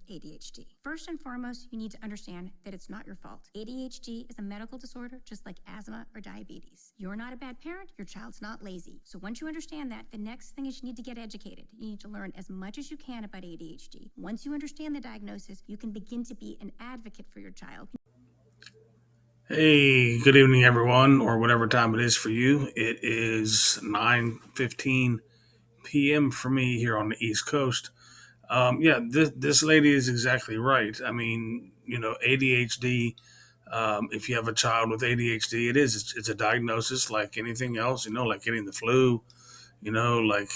ADHD? First and foremost, you need to understand that it's not your fault. ADHD is a medical disorder just like asthma or diabetes. You're not a bad parent, your child's not lazy. So once you understand that, the next thing is you need to get educated. You need to learn as much as you can about ADHD. Once you understand the diagnosis, you can begin to be an advocate for your child. Hey, good evening, everyone, or whatever time it is for you. It is 9:15 p.m. for me here on the East Coast. Yeah, this lady is exactly right. I mean, ADHD. If you have a child with ADHD, it's a diagnosis like anything else. Like getting the flu. Like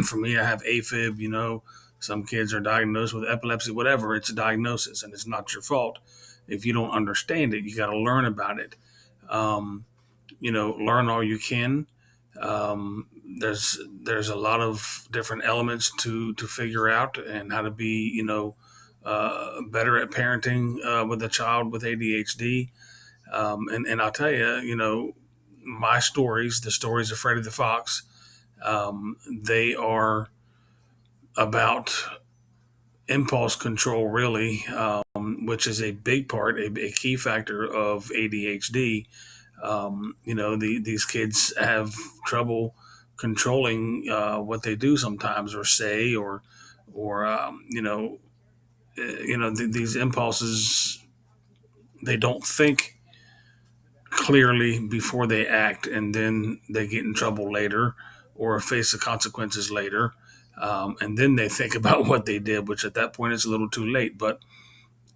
for me, I have AFib. Some kids are diagnosed with epilepsy. Whatever, it's a diagnosis, and it's not your fault. If you don't understand it, you got to learn about it. Um, Learn all you can. Um, there's a lot of different elements to figure out and how to be better at parenting with a child with ADHD. And I'll tell you, my stories, the stories of Freddy the Fox, they are about impulse control, really, which is a big part, a key factor of ADHD. These kids have trouble controlling what they do sometimes, or say, or these impulses. They don't think clearly before they act, and then they get in trouble later or face the consequences later. And then they think about what they did, which at that point is a little too late. But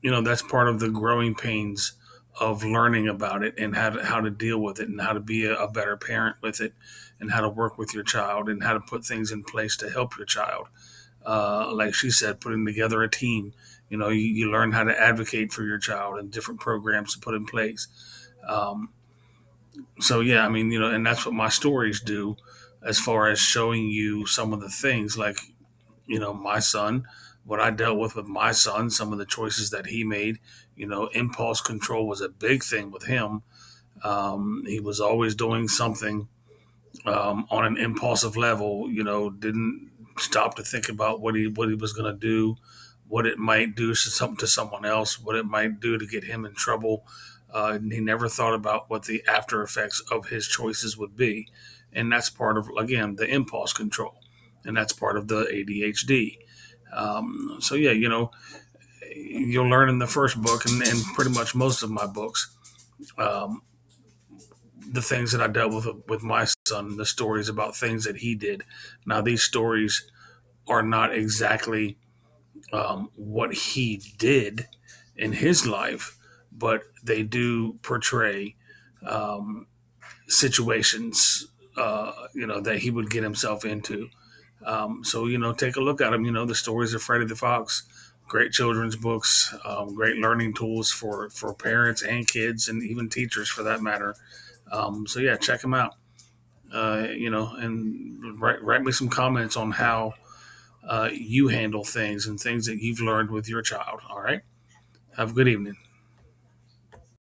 that's part of the growing pains of learning about it and how to deal with it and how to be a better parent with it and how to work with your child and how to put things in place to help your child. Like she said, putting together a team. You learn how to advocate for your child and different programs to put in place. Um, so yeah, I mean, and that's what my stories do, as far as showing you some of the things, like my son, what I dealt with my son, some of the choices that he made. Impulse control was a big thing with him. He was always doing something on an impulsive level. Didn't stop to think about what he was going to do, what it might do to someone else, what it might do to get him in trouble. And he never thought about what the after effects of his choices would be, and that's part of, again, the impulse control, and that's part of the ADHD. So yeah, you'll learn in the first book and pretty much most of my books, um, the things that I dealt with my son, the stories about things that he did. Now these stories are not exactly what he did in his life, but they do portray um, situations that he would get himself into. So take a look at them. The stories of Freddy the Fox, great children's books, great learning tools for parents and kids and even teachers for that matter. So yeah, check them out. And write me some comments on how you handle things and things that you've learned with your child. All right. Have a good evening.